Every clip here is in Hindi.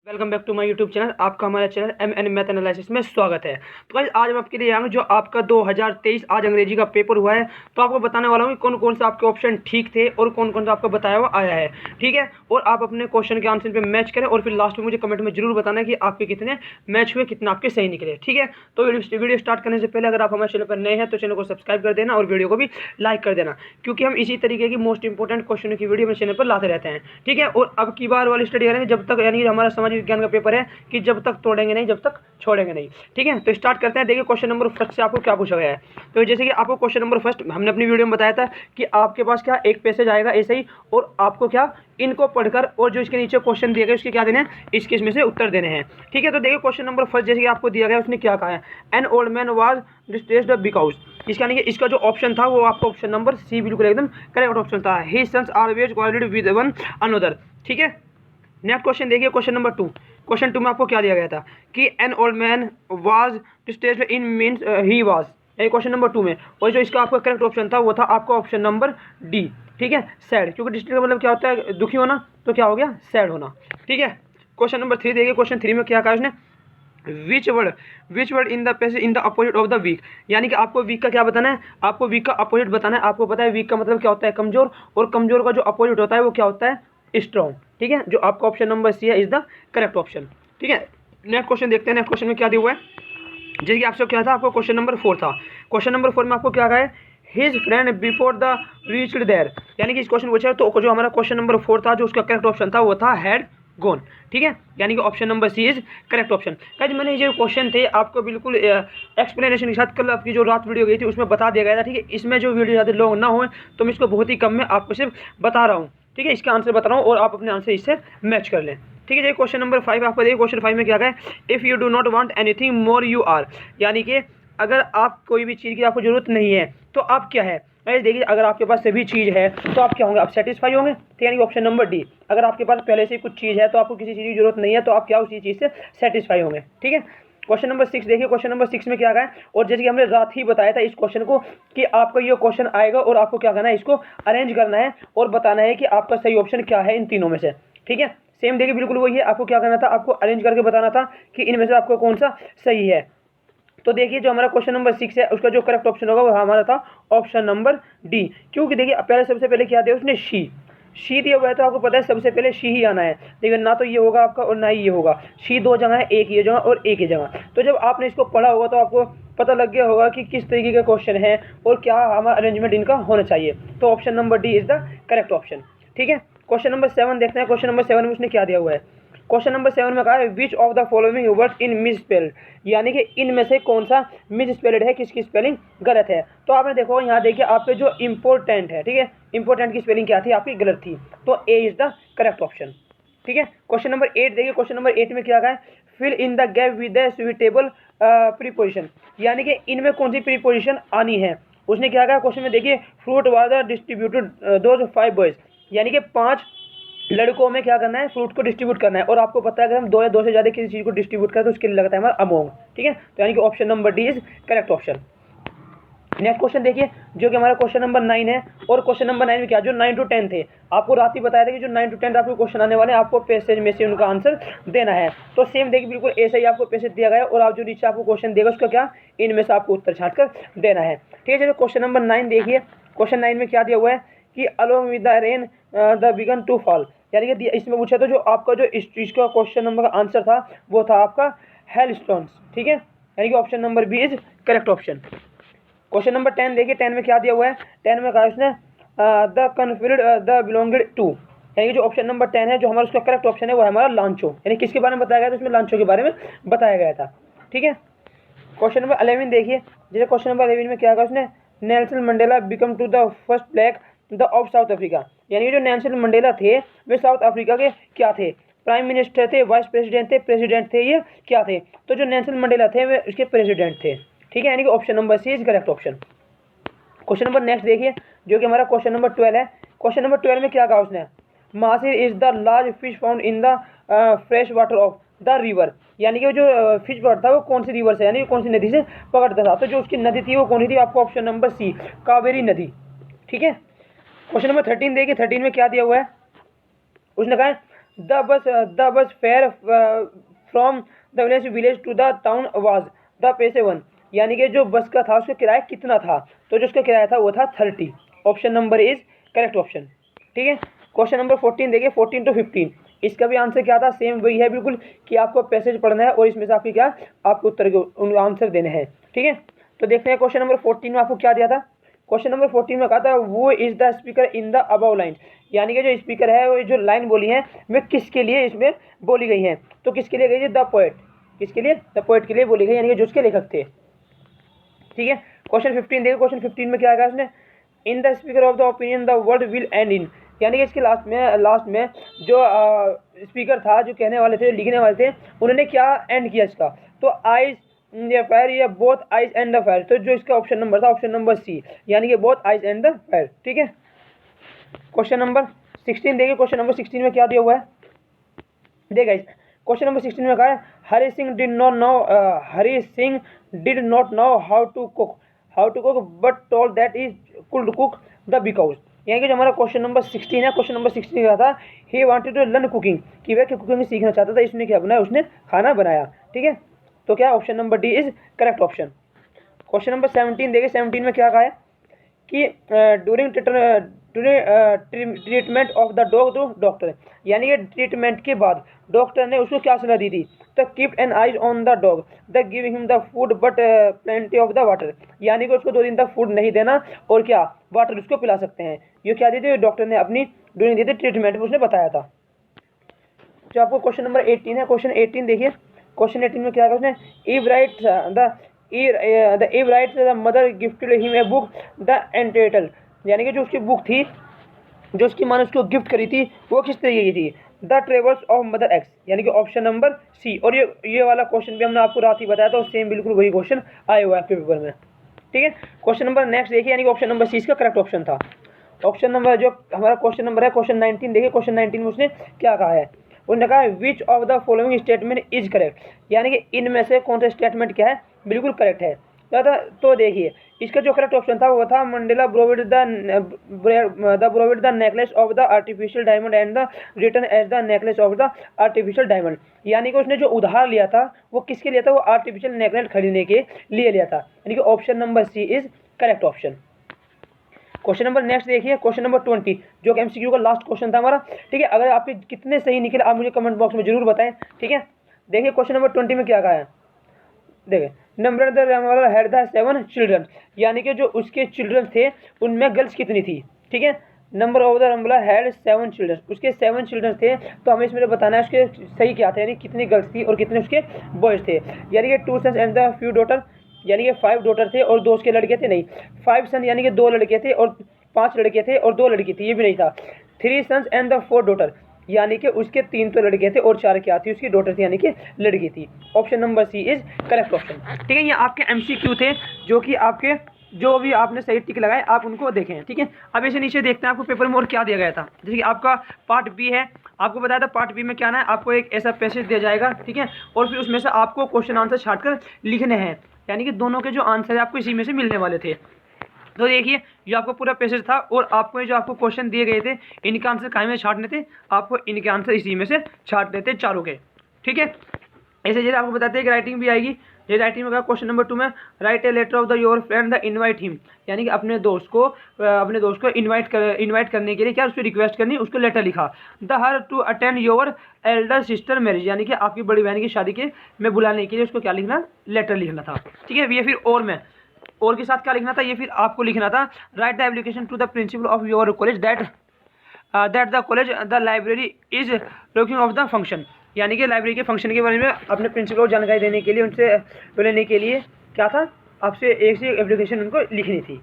Welcome back to my YouTube channel. आपका हमारे चैनल एम मैथ एनालिसिस में स्वागत है। तो गाइस आज हम आपके लिए आएंगे जो आपका 2023 आज अंग्रेजी का पेपर हुआ है। तो आपको बताने वाला हूँ कि कौन कौन से आपके ऑप्शन ठीक थे और कौन कौन सा आपका बताया हुआ आया है। ठीक है, और आप अपने क्वेश्चन के आंसर पे मैच करें और फिर लास्ट में मुझे कमेंट में जरूर बताना है कि आपके कितने मैच हुए, कितने आपके सही निकले। ठीक है, तो वीडियो स्टार्ट करने से पहले अगर आप हमारे चैनल पर नए हैं तो चैनल को सब्सक्राइब कर देना और वीडियो को भी लाइक कर देना, क्योंकि हम इसी तरीके की मोस्ट इंपॉर्टेंट क्वेश्चन की वीडियो अपने चैनल पर लाते रहते हैं। ठीक है, और अब की बार वाली स्टडी करेंगे जब तक, यानी हमारा सामाजिक विज्ञान का पेपर है कि जब तक तोड़ेंगे नहीं, जब तक छोड़ेंगे नहीं। ठीक है, तो स्टार्ट करते हैं। देखिए क्वेश्चन नंबर फर्स्ट से आपको क्या पूछा गया है। तो जैसे कि आपको क्वेश्चन नंबर फर्स्ट हमने अपनी वीडियो में बताया था कि आपके पास क्या एक पैसेज आएगा ऐसे ही, और आपको क्या इनको पढ़कर और जो इसके नीचे क्वेश्चन दिए गए उसके क्या देने हैं, इसके इसमें से उत्तर देने हैं। ठीक है, तो देखिए क्वेश्चन नंबर फर्स्ट जैसे कि आपको दिया गया उसने क्या कहा है, N old man was distressed because, इसका यानी कि इसका जो ऑप्शन था वो आपका ऑप्शन नंबर सी बिल्कुल एकदम करेक्ट ऑप्शन था। His sons always quarrelled with one another. ठीक है, नेक्स्ट क्वेश्चन देखिए क्वेश्चन नंबर 2। क्वेश्चन 2 में आपको क्या दिया गया था कि an old man was distressed in means he was, ये क्वेश्चन नंबर 2 में, और जो इसका आपका करेक्ट ऑप्शन था वो था आपका ऑप्शन नंबर डी। ठीक है, सैड, क्योंकि डिस्ट्रेस का मतलब क्या होता है, दुखी होना, तो क्या हो गया, सैड होना। ठीक है, क्वेश्चन नंबर 3 देखिए क्वेश्चन 3 में क्या कहा उसने, which word in the passage in the opposite of the week, यानी कि आपको वीक का क्या बताना है, आपको वीक का अपोजिट बताना है। आपको पता है वीक का मतलब क्या होता है, कमजोर, और कमजोर का जो अपोजिट होता है वो क्या होता है, स्ट्रॉन्ग। ठीक है, जो आपका ऑप्शन नंबर सी है इज द करेक्ट ऑप्शन। ठीक है, नेक्स्ट क्वेश्चन देखते हैं। नेक्स्ट क्वेश्चन में क्या दिया हुआ है, जैसे कि आपसे क्या था, आपको क्वेश्चन नंबर 4 था। क्वेश्चन नंबर 4 में आपको क्या कहा है, his friend before the reached there, यानी कि इस क्वेश्चन पूछा तो जो हमारा क्वेश्चन नंबर 4 था जो उसका करेक्ट ऑप्शन था वो था हैड गोन। ठीक है, यानी कि option number C is correct option. Guys मैंने ये जो क्वेश्चन थे आपको बिल्कुल एक्सप्लेनेशन के साथ कल आपकी जो रात वीडियो गई थी उसमें बता दिया गया था। ठीक है, इसमें जो वीडियो ज़्यादा लॉन्ग ना हो तो मैं इसको बहुत ही कम में आपको सिर्फ बता रहा हूँ। ठीक है, इसका आंसर बता रहा हूँ और आप अपने आंसर इससे मैच कर लें। ठीक है, ये क्वेश्चन नंबर 5 आपको देखिए क्वेश्चन 5 में क्या है, if you do not want anything more you are, यानी कि अगर आप कोई भी चीज़ की आपको जरूरत नहीं है तो आप क्या है। देखिए अगर आपके पास सभी चीज़ है तो आप क्या होंगे, आप सेटिस्फाई होंगे। तो यानी कि ऑप्शन नंबर डी, अगर आपके पास पहले से कुछ चीज़ है तो आपको किसी चीज़ की जरूरत नहीं है तो आप क्या उसी चीज़ से सेटिस्फाई होंगे। ठीक है, क्वेश्चन नंबर 6 देखिए क्वेश्चन नंबर 6 में क्या है, और जैसे कि हमने रात ही बताया था इस क्वेश्चन को कि आपका ये क्वेश्चन आएगा और आपको क्या करना है, इसको अरेंज करना है और बताना है कि आपका सही ऑप्शन क्या है इन तीनों में से। ठीक है, सेम देखिए बिल्कुल वही है, आपको क्या करना था, आपको अरेंज करके बताना था कि इनमें से आपको कौन सा सही है। तो देखिए जो हमारा क्वेश्चन नंबर 6 है उसका जो करेक्ट ऑप्शन होगा वो हमारा था ऑप्शन नंबर डी, क्योंकि देखिए पहले सबसे पहले क्या दिया उसने, शी दिया हुआ है तो आपको पता है सबसे पहले शी ही आना है, लेकिन ना तो ये होगा आपका और ना ही ये होगा। शी दो जगह है, एक ये जगह और एक ये जगह। तो जब आपने इसको पढ़ा होगा तो आपको पता लग गया होगा कि किस तरीके का क्वेश्चन है और क्या हमारा अरेंजमेंट इनका होना चाहिए। तो option number D is the correct option. ठीक है, क्वेश्चन नंबर 7 देखते हैं। क्वेश्चन नंबर 7 में उसने क्या दिया हुआ है, क्वेश्चन नंबर 7 में कहा है which of the following words in miss spelled, यानी कि इनमें से कौन सा मिस स्पेल्ड है, किसकी स्पेलिंग गलत है। तो आपने देखो यहाँ देखिए आपके जो इंपॉर्टेंट है, ठीक है, इंपॉर्टेंट की स्पेलिंग क्या थी, आपकी गलत थी, तो ए इज द करेक्ट ऑप्शन। ठीक है, क्वेश्चन नंबर 8 देखिए क्वेश्चन नंबर 8 में क्या कहा है, fill in the gap with the suitable preposition, यानी कि इनमें कौन सी प्रीपोजिशन आनी है। उसने क्या कहा क्वेश्चन में, देखिए fruit was distributed those 5 boys, यानी कि 5 लड़कों में क्या करना है, फ्रूट को डिस्ट्रीब्यूट करना है, और आपको पता है अगर हम 2 या 2 से ज़्यादा किसी चीज़ को डिस्ट्रीब्यूट करें तो उसके लिए लगता है हमारा अमोंग। ठीक है, तो यानी कि option number D is correct option. Next question देखिए जो कि हमारा क्वेश्चन नंबर 9 है, और क्वेश्चन नंबर 9 में क्या, जो 9 to 10 थे आपको रात ही बताया था कि जो 9 to 10 आपको क्वेश्चन आने वाले हैं आपको पैसेज में से उनका आंसर देना है। तो सेम देखिए बिल्कुल ऐसे ही आपको पैसेज दिया गया है और आप जो नीचे आपको क्वेश्चन देगा उसका क्या, इनमें से आपको उत्तर छाट कर देना है। ठीक है, चलो क्वेश्चन नंबर 9 देखिए, क्वेश्चन 9 में क्या दिया हुआ है कि along with the rain the began to fall, यानी कि इसमें पूछा तो जो आपका जो इस चीज़ का क्वेश्चन नंबर का आंसर था वो था आपका हेलस्टोन्स। ठीक है, यानी कि option number B is correct option. Question number 10 देखिए, 10 में क्या दिया हुआ है, 10 में कहा उसने द कन्फ्यूड द बिलोंगेड टू, यानी कि जो ऑप्शन नंबर 10 है जो हमारा उसका करेक्ट ऑप्शन है वो है हमारा लांचो, यानी किसके बारे में बताया गया था, उसमें लांचो के बारे में बताया गया था। ठीक है, क्वेश्चन नंबर 11 देखिए, जैसे क्वेश्चन नंबर 11 में क्या कहा उसने, Nelson Mandela become to the first black the of South Africa, यानी जो नेल्सन मंडेला थे वे साउथ अफ्रीका के क्या थे, प्राइम मिनिस्टर थे, वाइस प्रेसिडेंट थे, ये क्या थे, तो जो नेल्सन मंडेला थे वे उसके प्रेसिडेंट थे। ठीक है, यानी कि option number C is correct option. Question number next देखिए जो कि हमारा क्वेश्चन नंबर 12 है। क्वेश्चन नंबर 12 में क्या कहा उसने, Maasir is the large fish found in the fresh water of the river, यानी कि जो फिश पकड़ता था वो कौन सी रिवर से, यानी कौन सी नदी से पकड़ता था, तो जो उसकी नदी थी वो कौन सी थी, आपको ऑप्शन नंबर सी कावेरी नदी। ठीक है, क्वेश्चन नंबर 13 देखिए, 13 में क्या दिया हुआ है, उसने कहा the bus fare from the village to the town was the पैसे वन, यानी कि जो बस का था उसका किराया कितना था, तो जो उसका किराया था वो था 30। Option number is correct option. ठीक है, क्वेश्चन नंबर 14 देखिए, 14 to 15, इसका भी आंसर क्या था, सेम वही है बिल्कुल, कि आपको पैसेज पढ़ना है और इसमें से आपकी क्या, आपको उत्तर के आंसर देने हैं। ठीक है, तो देखते हैं क्वेश्चन नंबर 14 में आपको क्या दिया था। क्वेश्चन नंबर 14 में कहा था वो is the speaker in the above line, यानी कि जो स्पीकर है वो जो लाइन बोली है वे किसके लिए इसमें बोली गई हैं, तो किसके लिए गई है, द पोएट, किसके लिए, द पोएट के लिए बोली गई, यानी कि जो उसके लेखक थे। ठीक है, क्वेश्चन 15 देखिए, क्वेश्चन 15 में क्या आएगा उसने, in the speaker of the opinion the word will and in, यानी कि इसके लास्ट में जो स्पीकर था, जो कहने वाले थे, लिखने वाले थे, उन्होंने क्या एंड किया इसका, तो आइज या फायर या both eyes and the fire, तो जो इसका ऑप्शन नंबर था ऑप्शन नंबर सी, यानी कि both eyes and the fire. ठीक है, क्वेश्चन नंबर 16 देखिए, क्वेश्चन नंबर 16 में क्या दिया हुआ है, देखिए क्वेश्चन नंबर 16 में कहा है Hari Singh did not know how to cook but told that is could cook the because, यानी कि जो हमारा क्वेश्चन नंबर 16 है, क्वेश्चन नंबर 16 का था he wanted to learn cooking, कि वह कुकिंग सीखना चाहता था, इसने क्या बनाया, उसने खाना बनाया। ठीक है, तो क्या option number D is correct option. Question number 17 देखिए, 17 में क्या कहा है कि during treatment of the dog to doctor, यानी कि ट्रीटमेंट के बाद डॉक्टर ने उसको क्या सलाह दी थी, the keep an eyes on the dog the giving him the food but plenty of the water, यानी कि उसको 2 दिन तक फूड नहीं देना और क्या वाटर उसको पिला सकते हैं। ये क्या दी थी डॉक्टर ने अपनी ड्यूरिंग दी थी ट्रीटमेंट में, उसने बताया था। जो आपको क्वेश्चन नंबर 18 है, क्वेश्चन 18 देखिए, क्वेश्चन 18 में क्या कहा उसने, eve right the mother gifted him a book the entitled, यानी कि जो उसकी बुक थी, जो उसकी माँ ने उसको गिफ्ट करी थी, वो किस तरीके की थी, the travels of mother x, यानी कि ऑप्शन नंबर सी। और ये वाला क्वेश्चन भी हमने आपको रात ही बताया था, सेम बिल्कुल वही क्वेश्चन आए हुआ है आपके पेपर में। ठीक है, क्वेश्चन नंबर नेक्स्ट देखिए, यानी कि ऑप्शन नंबर सी इसका करेक्ट ऑप्शन था। ऑप्शन नंबर जो हमारा क्वेश्चन नंबर है, क्वेश्चन 19 देखिए, क्वेश्चन 19 में उसने क्या कहा है, उन्होंने कहा which of the following statement is correct, यानी कि इनमें से कौन सा स्टेटमेंट क्या है, बिल्कुल करेक्ट है। तो देखिए इसका जो करेक्ट ऑप्शन था वो था Mandela borrowed the necklace of the artificial diamond and the return as the necklace of the artificial diamond, यानी कि उसने जो उधार लिया था वो किसके लिया था, वो आर्टिफिशियल नेकलेस खरीदने के लिए लिया था, यानी कि option number C is correct option. Question number next देखिए, क्वेश्चन नंबर 20, जो कि एमसीक्यू का लास्ट क्वेश्चन था हमारा। ठीक है, अगर आपके कितने सही निकले आप मुझे कमेंट बॉक्स में जरूर बताएं। ठीक है, देखिए क्वेश्चन नंबर 20 में क्या कहा है, देखिए number the Ramla had the 7 children, यानी कि जो उसके चिल्ड्रन थे उनमें गर्ल्स कितनी थी। ठीक है, number of the Ramla had 7 children, उसके 7 चिल्ड्रन थे, तो हमें इसमें बताना है उसके सही क्या था, यानी कितनी गर्ल्स थी और कितने उसके बॉयज थे, यानी कि 2 sons and the few daughter, यानी कि 5 डॉटर थे और 2 उसके लड़के थे, नहीं 5 सन यानी कि 2 लड़के थे और 5 लड़के थे और 2 लड़की थी, ये भी नहीं था। 3 सन्स एंड द 4 डॉटर, यानी कि उसके 3 तो लड़के थे और 4 क्या थी, उसकी डॉटर थी, यानी कि लड़की थी। Option number C is correct option. ठीक है, ये आपके एमसीक्यू थे, जो कि आपके जो भी आपने सही टिक लगाए आप उनको देखें। ठीक है, अब इसे नीचे देखते हैं आपको पेपर में और क्या दिया गया था। जैसे कि आपका पार्ट बी है, आपको बताया था पार्ट बी में क्या ना है, आपको एक ऐसा पैसेज दिया जाएगा। ठीक है, और फिर उसमें से आपको क्वेश्चन आंसर छाट कर लिखने हैं, यानी कि दोनों के जो आंसर है आपको इसी में से मिलने वाले थे। तो देखिए ये आपको पूरा पैसेज था और आपको जो आपको क्वेश्चन दिए गए थे इनके आंसर कहाँ में छाटने थे, आपको इनके आंसर इसी में से छाटने थे चारों के। ठीक है, ऐसे जैसे आपको बताते हैं कि राइटिंग भी आएगी। ये राइटिंग में क्वेश्चन नंबर 2 में write a letter of the your friend the invite him, यानी कि अपने दोस्त को इनवाइट करने के लिए क्या उसको रिक्वेस्ट करनी, उसको लेटर लिखा। The her to attend your elder sister marriage, यानी कि आपकी बड़ी बहन की शादी के में बुलाने के लिए उसको क्या लिखना, लेटर लिखना था। ठीक है, ये फिर और के साथ क्या लिखना था, ये फिर आपको लिखना था write the application to the principal of your college that the college the library is looking of the function, यानी कि लाइब्रेरी के फंक्शन के बारे में अपने प्रिंसिपल को जानकारी देने के लिए, उनसे लेने के लिए क्या था, आपसे एक से एप्लीकेशन उनको लिखनी थी।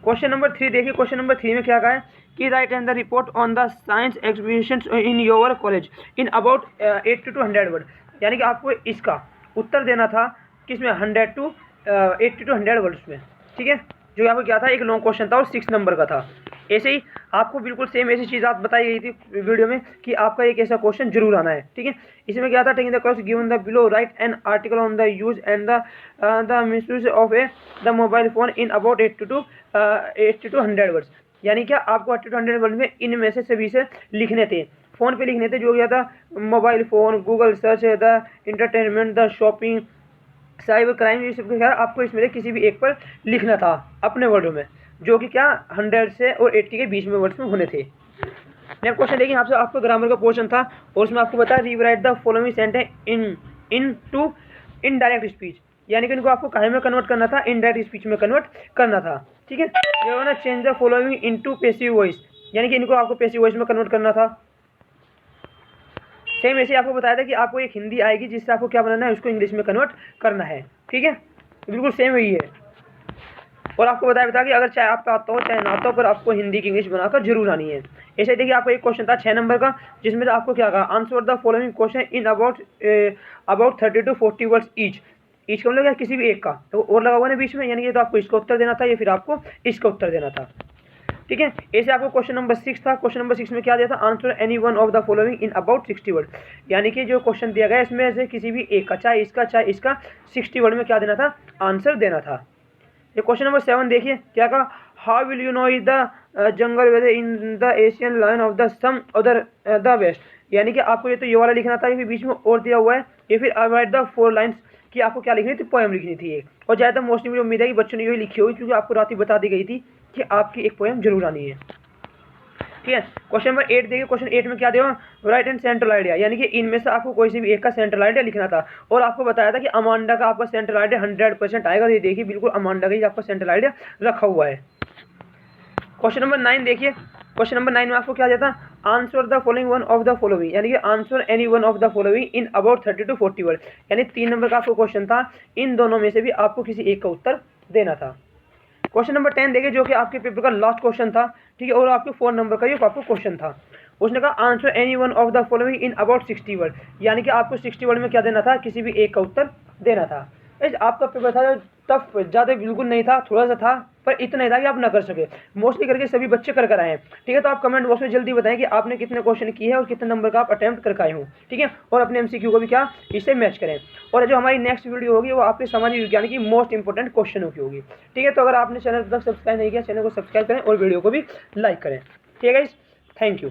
क्वेश्चन नंबर 3 देखिए, क्वेश्चन नंबर 3 में क्या कहा है कि right and the report on the science exhibition in your college in about 80 to 100 word, यानी कि आपको इसका उत्तर देना था किसमें 80 to 100 वर्ड्स में। ठीक है, जो यहाँ पर क्या था एक लॉन्ग क्वेश्चन था और 6 नंबर का था। ऐसे ही आपको बिल्कुल सेम ऐसी चीज़ आप बताई गई थी वीडियो में कि आपका एक ऐसा क्वेश्चन जरूर आना है। ठीक है, इसमें क्या था, taking the course given the below right an article on the use and the misuse of the mobile phone in about 80 to 100 words, यानी क्या आपको 80 to 100 वर्ड में इनमें से सभी से लिखने थे। फ़ोन पे लिखने थे, जो क्या था mobile phone, Google search, the entertainment, the shopping, cyber crime, ये सब क्या आपको इसमें से किसी भी एक पर लिखना था अपने वर्डों में, जो कि क्या 100 से और 80 के बीच में वर्ड्स में होने थे। नेक्स्ट क्वेश्चन देखिए, आपसे आपको ग्रामर का पोर्शन था और उसमें आपको बताया rewrite the following sentence into indirect speech, यानी कि इनको आपको काहे में कन्वर्ट करना था, इनडायरेक्ट स्पीच में कन्वर्ट करना था। ठीक है, ये होना change the following into passive voice, यानी कि इनको आपको पैसिव वॉइस में कन्वर्ट करना था। सेम ऐसे आपको बताया था कि आपको एक हिंदी आएगी जिससे आपको क्या बनाना है, उसको इंग्लिश में कन्वर्ट करना है। ठीक है, बिल्कुल सेम वही है। और आपको बताया कि अगर चाहे आपका आता हो चाहे ना आता हो, पर आपको हिंदी की इंग्लिश बनाकर जरूर आनी है। ऐसे देखिए, आपको एक क्वेश्चन था 6 नंबर का, जिसमें से आपको क्या कहा, answer the following question in about 30 to 40 words each का मतलब क्या, किसी भी एक का, तो और लगा हुआ ना बीच में, यानी कि तो आपको इसका उत्तर देना था या फिर आपको इसका उत्तर देना था। ठीक है, ऐसे आपको क्वेश्चन नंबर 6 था। क्वेश्चन नंबर 6 में क्या दिया था, answer any one of the following in about 60 word, यानी कि जो क्वेश्चन दिया गया इसमें से किसी भी एक का, चाहे इसका 60 वर्ड में क्या देना था, आंसर देना था। ये क्वेश्चन नंबर 7 देखिए, क्या कहा, how will you know is the jungle weather in the Asian line of the some other the west, यानी कि आपको ये तो ये वाला लिखना था, ये बीच में और दिया हुआ है, ये फिर राइट द 4 लाइन्स कि आपको क्या लिखनी थी, पोएम लिखनी थी एक। और ज़्यादातर मोस्टली मुझे उम्मीद है कि बच्चों ने यही लिखी होगी, क्योंकि आपको रात ही बता दी गई थी कि आपकी एक पोएम जरूर आनी है। ठीक है, क्वेश्चन नंबर 8 देखिए, क्वेश्चन 8 में क्या दिया, राइट एंड सेंट्रल आइडिया, यानी कि इनमें से आपको कोई सी भी एक का सेंट्रल आइडिया लिखना था। और आपको बताया था कि अमांडा का आपका सेंट्रल आइडिया 100% आएगा। ये देखिए, बिल्कुल अमांडा का ही आपका सेंट्रल आइडिया रखा हुआ है। क्वेश्चन नंबर 9 देखिए, क्वेश्चन नंबर 9 में आपको क्या दिया था, answer the following one of the following, यानी कि answer any one of the following in about 30 to 40 word, यानी 3 नंबर का आपको क्वेश्चन था, इन दोनों में से भी आपको किसी एक का उत्तर देना था। क्वेश्चन नंबर 10 देखिए, जो कि आपके पेपर का लास्ट क्वेश्चन था। ठीक है, और आपके 4 नंबर का ये आपको क्वेश्चन था। उसने कहा answer any one of the following in about 60 word, यानी कि आपको 60 वर्ड में क्या देना था, किसी भी एक का उत्तर देना था। आपका पेपर था टफ, ज़्यादा बिल्कुल नहीं था, थोड़ा सा था, पर इतना ही था कि आप ना कर सके। मोस्टली करके सभी बच्चे कर आए हैं। ठीक है, तो आप कमेंट बॉक्स में जल्दी बताएं कि आपने कितने क्वेश्चन किए हैं और कितने नंबर का आप अटेम्प्ट करके आए हो। ठीक है, और अपने MCQ को भी क्या इससे मैच करें। और जो हमारी नेक्स्ट वीडियो होगी वो आपके सामाजिक विज्ञान की मोस्ट इंपॉर्टेंट क्वेश्चनों की होगी। ठीक है, तो अगर आपने चैनल तक सब्सक्राइब नहीं किया, चैनल को सब्सक्राइब करें और वीडियो को भी लाइक करें। ठीक है गाइस, थैंक यू।